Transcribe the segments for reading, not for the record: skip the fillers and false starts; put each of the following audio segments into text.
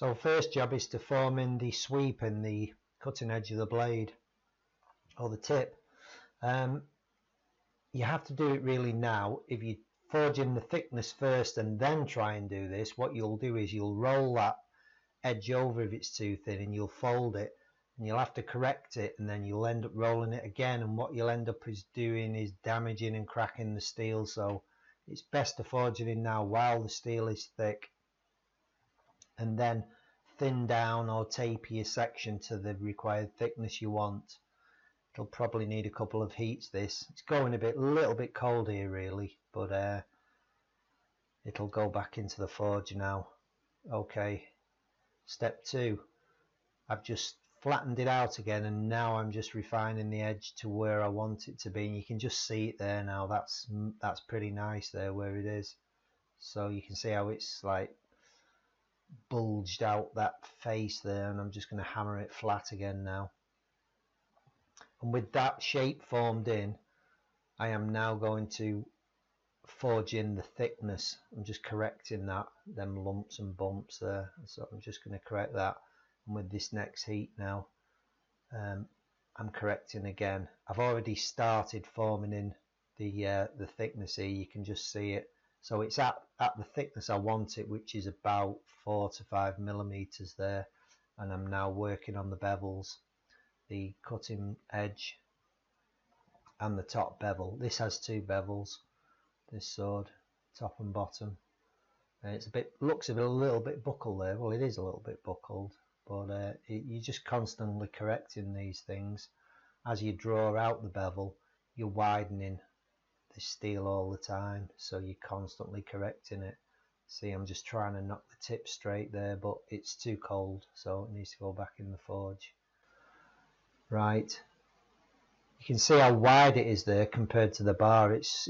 So first job is to form in the sweep in the cutting edge of the blade or the tip. You have to do it really now. If you forge in the thickness first and then try and do this, what you'll do is you'll roll that edge over if it's too thin, and you'll fold it, and you'll have to correct it, and then you'll end up rolling it again, and what you'll end up is doing is damaging and cracking the steel. So it's best to forge it in now while the steel is thick, and then thin down or taper your section to the required thickness you want. It'll probably need a couple of heats. This, it's going a little bit cold here really, but it'll go back into the forge now. Okay, step 2, I've just flattened it out again, and now I'm just refining the edge to where I want it to be, and you can just see it there now. That's pretty nice there where it is. So you can see how it's like bulged out that face there, and I'm just going to hammer it flat again now. And with that shape formed in, I am now going to forge in the thickness. I'm just correcting that, them lumps and bumps there, so I'm just going to correct that. And with this next heat now, I'm correcting again. I've already started forming in the thickness here. You can just see it. So it's at the thickness I want it, which is about 4 to 5 millimeters there. And I'm now working on the bevels, the cutting edge and the top bevel. This has 2 bevels, this sword, top and bottom. And it's looks a little bit buckled there. Well, it is a little bit buckled, but you're just constantly correcting these things. As you draw out the bevel, you're widening the steel all the time, so you're constantly correcting it. See, I'm just trying to knock the tip straight there, but it's too cold, so it needs to go back in the forge. Right, you can see how wide it is there compared to the bar. It's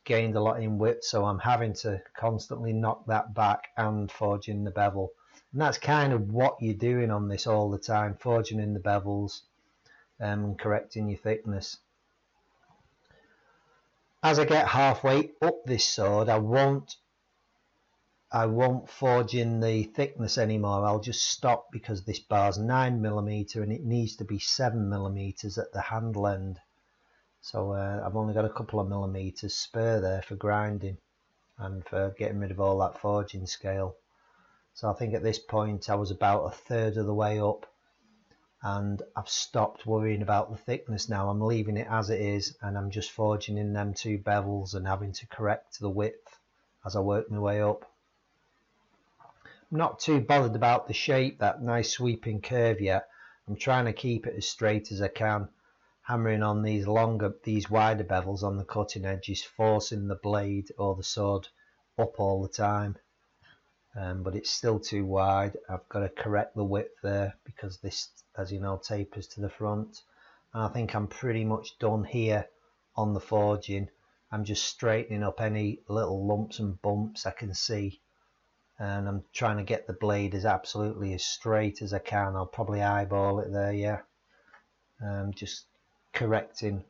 gained a lot in width, so I'm having to constantly knock that back and forge in the bevel. And that's kind of what you're doing on this all the time, forging in the bevels and correcting your thickness. As I get halfway up this sword, I won't forge in the thickness anymore. I'll just stop because this bar's 9mm and it needs to be 7mm at the handle end. So I've only got a couple of millimeters spare there for grinding and for getting rid of all that forging scale. So I think at this point I was about 1/3 of the way up, and I've stopped worrying about the thickness now. I'm leaving it as it is, and I'm just forging in them 2 bevels and having to correct the width as I work my way up. I'm not too bothered about the shape, that nice sweeping curve yet. I'm trying to keep it as straight as I can, hammering on these wider bevels on the cutting edges, forcing the blade or the sword up all the time. But it's still too wide. I've got to correct the width there because this, as you know, tapers to the front. And I think I'm pretty much done here on the forging. I'm just straightening up any little lumps and bumps I can see, and I'm trying to get the blade as absolutely as straight as I can. I'll probably eyeball it there, yeah. Just correcting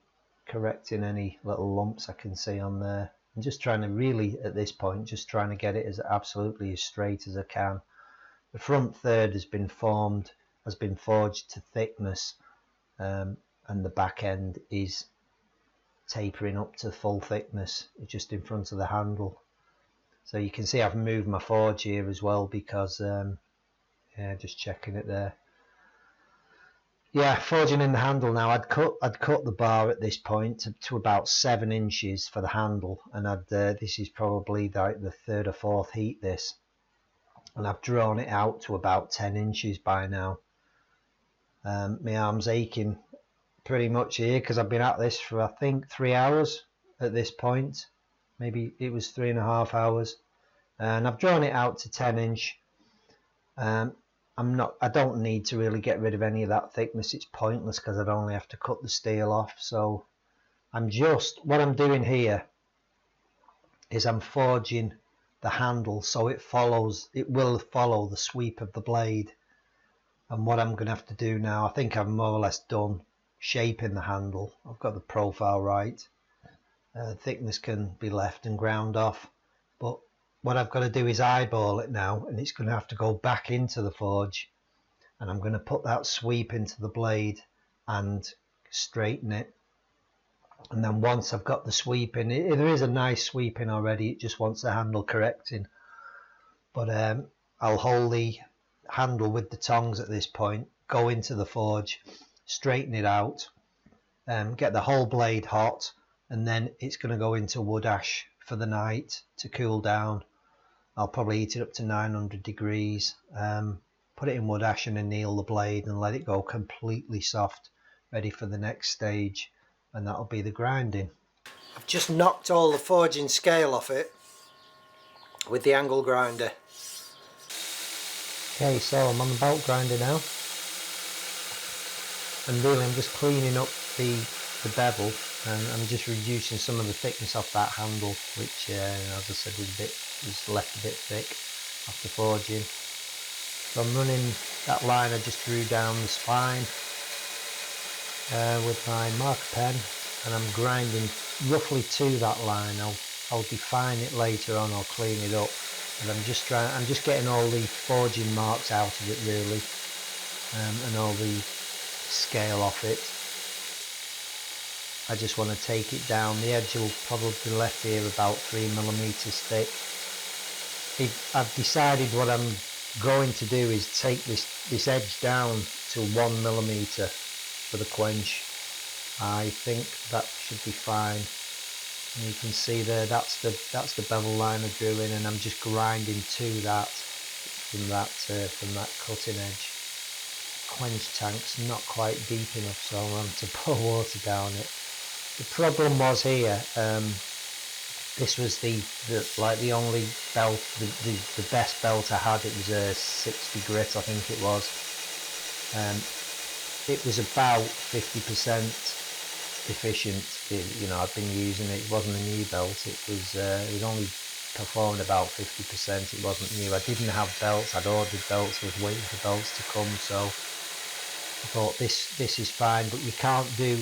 any little lumps I can see on there. I'm just trying to really, at this point, just trying to get it as absolutely as straight as I can. The front third has been forged to thickness, and the back end is tapering up to full thickness, just in front of the handle. So you can see I've moved my forge here as well because, yeah, just checking it there. Yeah, forging in the handle now. I'd cut the bar at this point to about 7 inches for the handle, and this is probably like the 3rd or 4th heat this, and I've drawn it out to about 10 inches by now. My arm's aching pretty much here because I've been at this for I think 3 hours at this point. Maybe it was 3.5 hours, and I've drawn it out to 10 inch. I don't need to really get rid of any of that thickness. It's pointless because I'd only have to cut the steel off. So what I'm doing here is I'm forging the handle so it will follow the sweep of the blade. And what I'm going to have to do now, I think I'm more or less done shaping the handle. I've got the profile right. Thickness can be left and ground off, but what I've got to do is eyeball it now, and it's going to have to go back into the forge, and I'm going to put that sweep into the blade and straighten it. And then once I've got the sweep in, there is a nice sweep in already, it just wants the handle correcting. But I'll hold the handle with the tongs at this point, go into the forge, straighten it out, get the whole blade hot, and then it's going to go into wood ash for the night to cool down. I'll probably heat it up to 900 degrees, put it in wood ash and anneal the blade and let it go completely soft, ready for the next stage, and that'll be the grinding. I've just knocked all the forging scale off it with the angle grinder. Okay, so I'm on the belt grinder now, and really I'm just cleaning up the bevel, and I'm just reducing some of the thickness off that handle, which as I said was left a bit thick after forging. So I'm running that line I just drew down the spine with my marker pen, and I'm grinding roughly to that line. I'll define it later on, I'll clean it up, and I'm just getting all the forging marks out of it really, and all the scale off it. I just want to take it down. The edge will probably be left here about 3mm thick. I've decided what I'm going to do is take this edge down to 1mm for the quench. I think that should be fine. And you can see there, that's the bevel line I drew in, and I'm just grinding to that from that cutting edge. Quench tank's not quite deep enough, so I'm going to pour water down it. The problem was here, this was the only belt, the best belt I had. It was a 60 grit, I think it was. It was about 50% efficient. I've been using it. It wasn't a new belt. It was only performed about 50%. It wasn't new. I didn't have belts. I'd ordered belts. I was waiting for belts to come. So I thought this is fine, but you can't do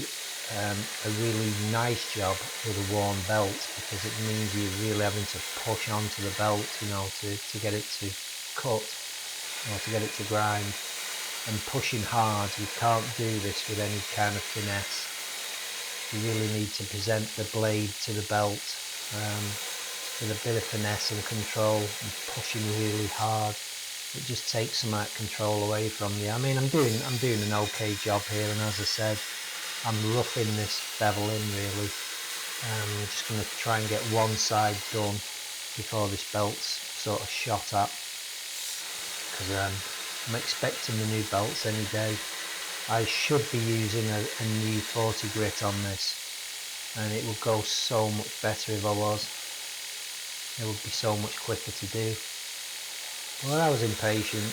a really nice job with a worn belt, because it means you're really having to push onto the belt, to get it to cut or to get it to grind, and pushing hard. You can't do this with any kind of finesse. You really need to present the blade to the belt with a bit of finesse and control, and pushing really hard. It just takes some of that control away from you. I mean, I'm doing an okay job here, and as I said, I'm roughing this bevel in really. I'm just going to try and get one side done before this belt's sort of shot at, because I'm expecting the new belts any day. I should be using a new 40 grit on this, and it would go so much better if I was. It would be so much quicker to do. Well, I was impatient.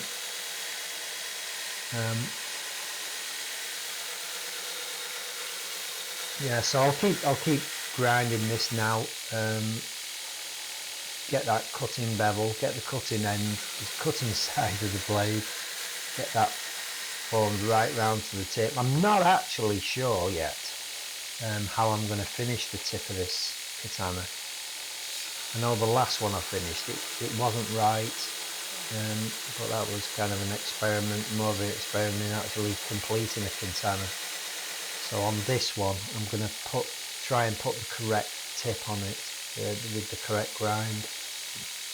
Yeah, so I'll keep grinding this now. Get that cutting bevel, get the cutting end, the cutting side of the blade, get that formed right round to the tip. I'm not actually sure yet how I'm going to finish the tip of this katana. I know the last one I finished, it wasn't right, but that was kind of an experiment, more of an experiment in actually completing a katana. So on this one, I'm going to try and put the correct tip on it with the correct grind.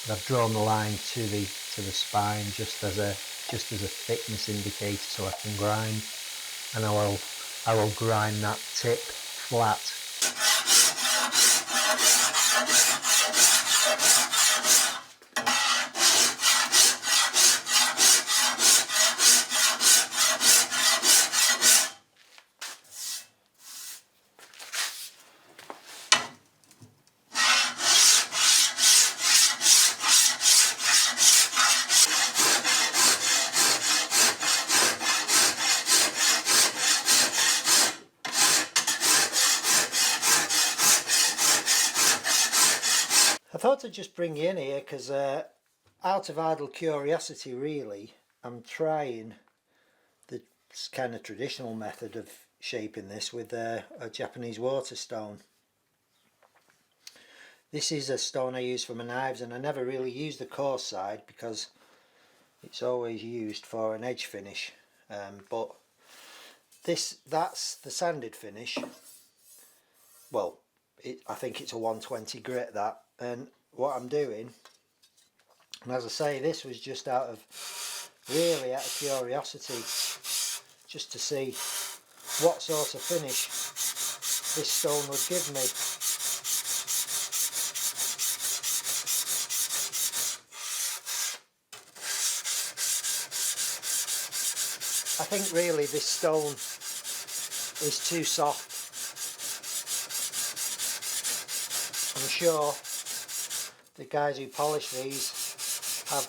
But I've drawn the line to the spine just as a thickness indicator, so I can grind, and I will grind that tip flat. I thought I'd just bring you in here because out of idle curiosity really, I'm trying the kind of traditional method of shaping this with a Japanese water stone. This is a stone I use for my knives, and I never really use the coarse side because it's always used for an edge finish. But that's the sanded finish. Well, I think it's a 120 grit, that. And what I'm doing, and as I say, this was just out of curiosity, just to see what sort of finish this stone would give me. I think really this stone is too soft. I'm sure the guys who polish these have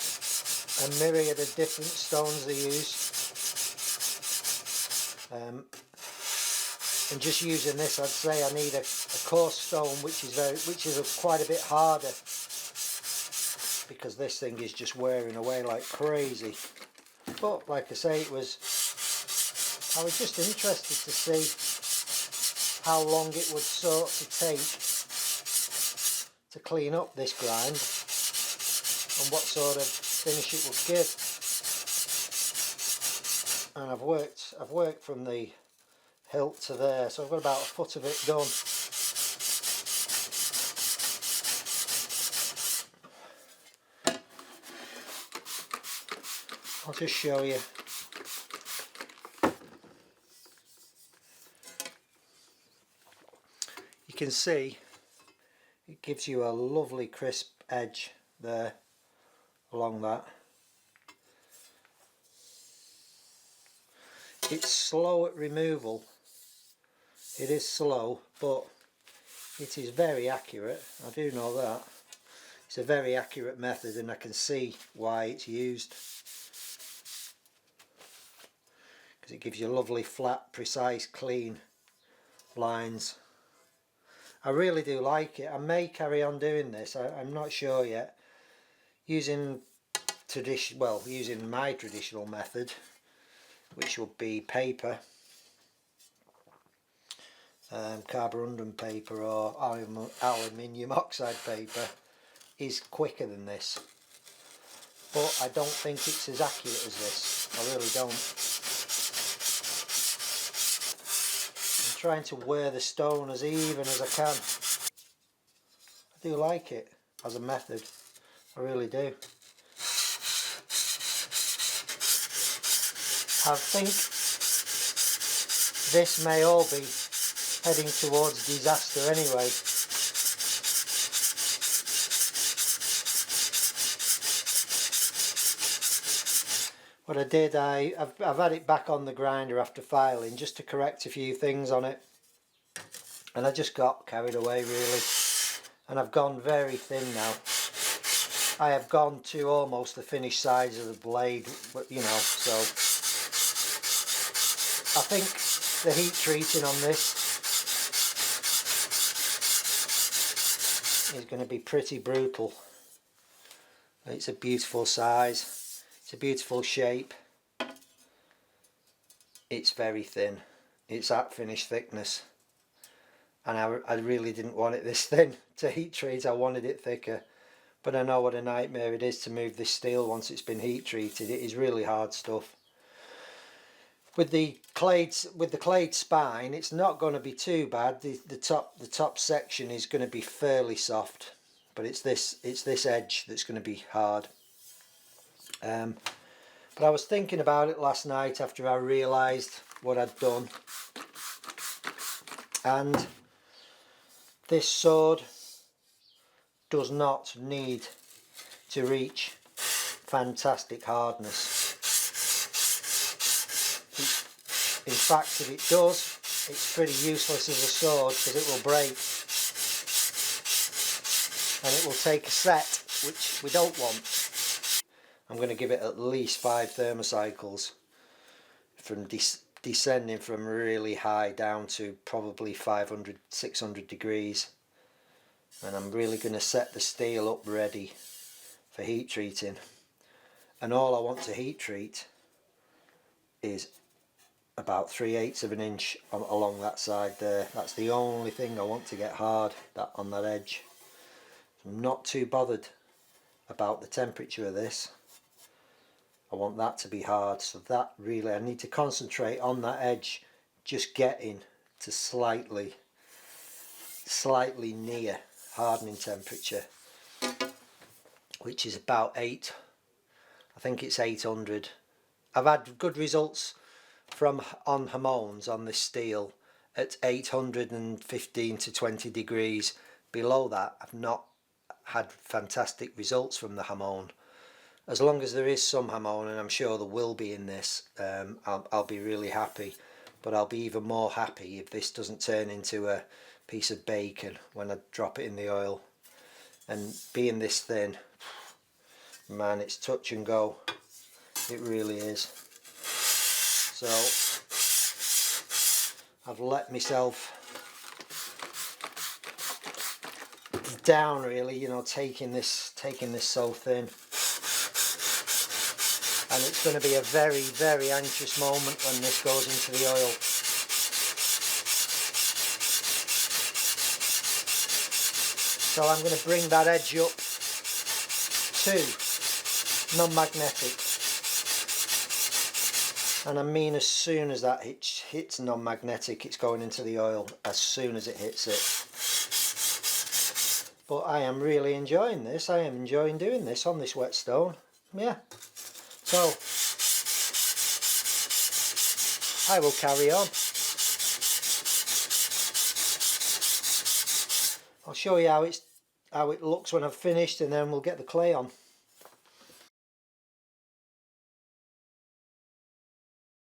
a myriad of different stones they use. And just using this, I'd say I need a coarse stone which is quite a bit harder, because this thing is just wearing away like crazy. But like I say, I was just interested to see how long it would sort to take to clean up this grind and what sort of finish it would give. And I've worked from the hilt to there, so I've got about a foot of it done. I'll just show you. You can see it gives you a lovely crisp edge there along that. It's slow at removal. It is slow, but it is very accurate. I do know that. It's a very accurate method, and I can see why it's used, because it gives you lovely flat, precise, clean lines. I really do like it. I may carry on doing this. I'm not sure yet. Using my traditional method, which would be paper, carborundum paper or aluminium oxide paper, is quicker than this. But I don't think it's as accurate as this. I really don't. I'm trying to wear the stone as even as I can. I do like it as a method. I really do. I think this may all be heading towards disaster anyway. What I did, I've had it back on the grinder after filing just to correct a few things on it, and I just got carried away really, and I've gone very thin now. I have gone to almost the finished size of the blade, you know, so I think the heat treating on this is going to be pretty brutal. It's a beautiful size, it's a beautiful shape, it's very thin, it's at finished thickness, and I really didn't want it this thin to heat treat. I wanted it thicker, but I know what a nightmare it is to move this steel once it's been heat treated. It is really hard stuff. With the clay spine, it's not going to be too bad. The top section is going to be fairly soft, but it's this edge that's going to be hard. But I was thinking about it last night after I realised what I'd done, and this sword does not need to reach fantastic hardness. In fact, if it does, it's pretty useless as a sword, because it will break and it will take a set, which we don't want. I'm going to give it at least 5 thermocycles from descending from really high down to probably 500, 600 degrees, and I'm really going to set the steel up ready for heat treating. And all I want to heat treat is about 3/8 of an inch along that side there. That's the only thing I want to get hard, on that edge. I'm not too bothered about the temperature of this. I want that to be hard, so that really, I need to concentrate on that edge just getting to slightly near hardening temperature, which is about 8. I think it's 800. I've had good results on hormones on this steel at 815 to 20 degrees. Below that, I've not had fantastic results from the hormone. As long as there is some hormone, and I'm sure there will be in this, I'll be really happy. But I'll be even more happy if this doesn't turn into a piece of bacon when I drop it in the oil. And being this thin, man, it's touch and go. It really is. So I've let myself down really, you know, taking this so thin. And it's going to be a very, very anxious moment when this goes into the oil. So I'm going to bring that edge up to non-magnetic. And I mean as soon as that hits non-magnetic, it's going into the oil as soon as it hits it. But I am really enjoying this. I am enjoying doing this on this whetstone. Yeah. So I will carry on. I'll show you how it looks when I've finished, and then we'll get the clay on.